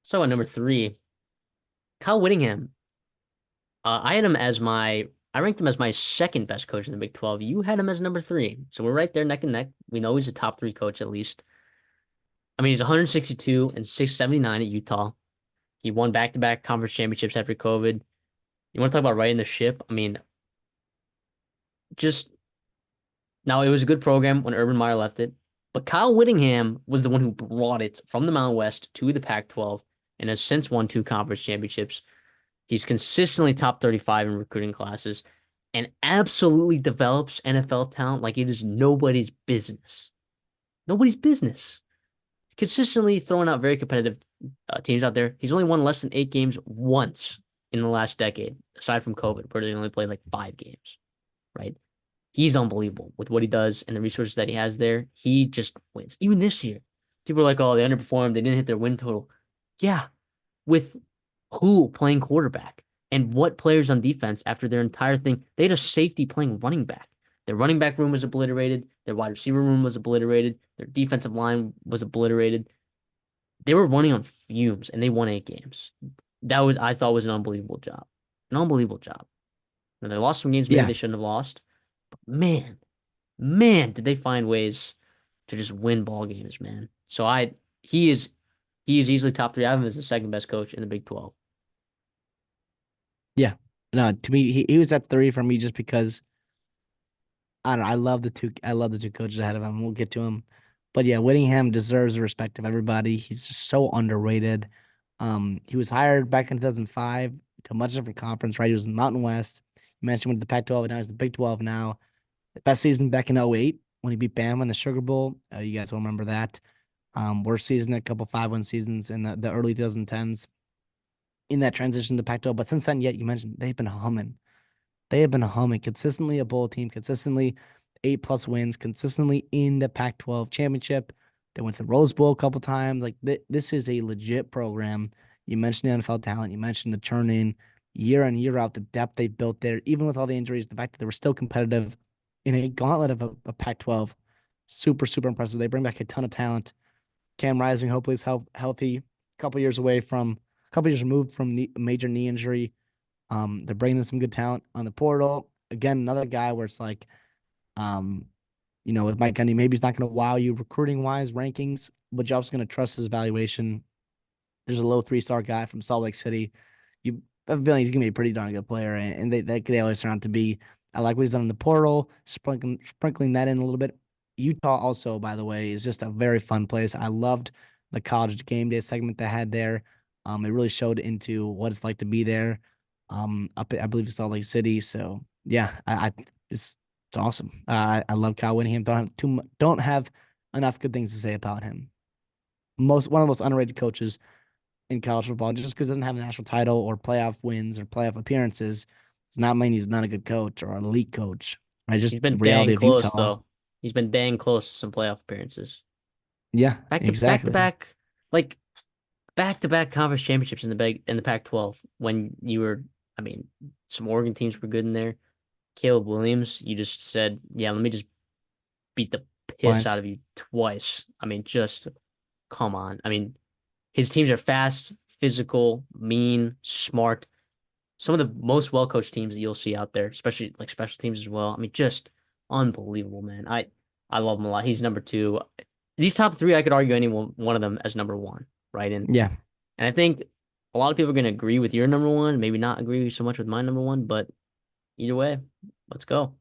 So at number three, Kyle Whittingham. I ranked him as my second best coach in the Big 12. You had him as number three. So we're right there neck and neck. We know he's a top three coach at least. I mean, he's 162 and 679 at Utah. He won back-to-back conference championships after COVID. You want to talk about righting the ship? I mean, just now it was a good program when Urban Meyer left it, but Kyle Whittingham was the one who brought it from the Mountain West to the Pac-12 and has since won two conference championships. He's consistently top 35 in recruiting classes and absolutely develops NFL talent like it is nobody's business. Nobody's business. Consistently throwing out very competitive teams out there. He's only won less than 8 games once in the last decade, aside from COVID, where they only played like 5 games, right? He's unbelievable with what he does and the resources that he has there. He just wins. Even this year, people are like, oh, they underperformed. They didn't hit their win total. Yeah, with who playing quarterback and what players on defense after their entire thing. They had a safety playing running back. Their running back room was obliterated. Their wide receiver room was obliterated. Their defensive line was obliterated. They were running on fumes and they won 8 games. I thought was an unbelievable job. An unbelievable job. And they lost some games maybe Yeah, they shouldn't have lost. But man, did they find ways to just win ball games, man. So he is he is easily top three. I have him as the second best coach in the Big 12. yeah. No, to me, he was at three for me just because I don't know. I love the two coaches ahead of him. We'll get to him. But yeah, Whittingham deserves the respect of everybody. He's just so underrated. He was hired back in 2005 to a much different conference, right? He was in the Mountain West. You mentioned with the Pac-12, and now he's the Big 12 now. The best season back in '08 when he beat Bama in the Sugar Bowl. You guys will remember that. Worst season, a couple 5-1 seasons in the early 2010s in that transition to Pac-12. But since then, yet you mentioned they've been humming. They have been humming consistently a bowl team, consistently 8+ wins, consistently in the Pac-12 championship. They went to the Rose Bowl a couple times. Like this is a legit program. You mentioned the NFL talent. You mentioned the churn in year in year out, the depth they built there, even with all the injuries, the fact that they were still competitive in a gauntlet of a Pac-12. Super, super impressive. They bring back a ton of talent. Cam Rising hopefully is healthy. A couple years away from, a couple years removed from major knee injury. They're bringing in some good talent on the portal. Again, another guy where it's like, um, with Mike Gundy, maybe he's not going to wow you recruiting wise rankings, but you're also going to trust his evaluation. There's a low 3-star guy from Salt Lake City. You have a feeling he's going to be a pretty darn good player, and they always turn out to be. I like what he's done in the portal, sprinkling that in a little bit. Utah also, by the way, is just a very fun place. I loved the college game day segment they had there. It really showed into what it's like to be there. Up I believe it's Salt Lake City. So yeah, it's awesome. I love Kyle Whittingham. Don't have enough good things to say about him. One of the most underrated coaches in college football, just because he doesn't have a national title or playoff wins or playoff appearances, does not mean he's not a good coach or an elite coach. Right? Just He's been the reality dang of close Utah. though. He's been dang close to some playoff appearances. Yeah, Back to exactly. back, like back to back conference championships in the Pac-12 when you were, I mean, some Oregon teams were good in there. Caleb Williams, you just said, yeah, let me just beat the piss out Twice. of you twice. I mean, just come on. I mean, his teams are fast, physical, mean, smart. Some of the most well-coached teams that you'll see out there, especially like special teams as well. I mean, just unbelievable, man. I love him a lot. He's number two. These top three, I could argue any one of them as number one, right? Yeah. And I think a lot of people are going to agree with your number one, maybe not agree so much with my number one, but either way, let's go.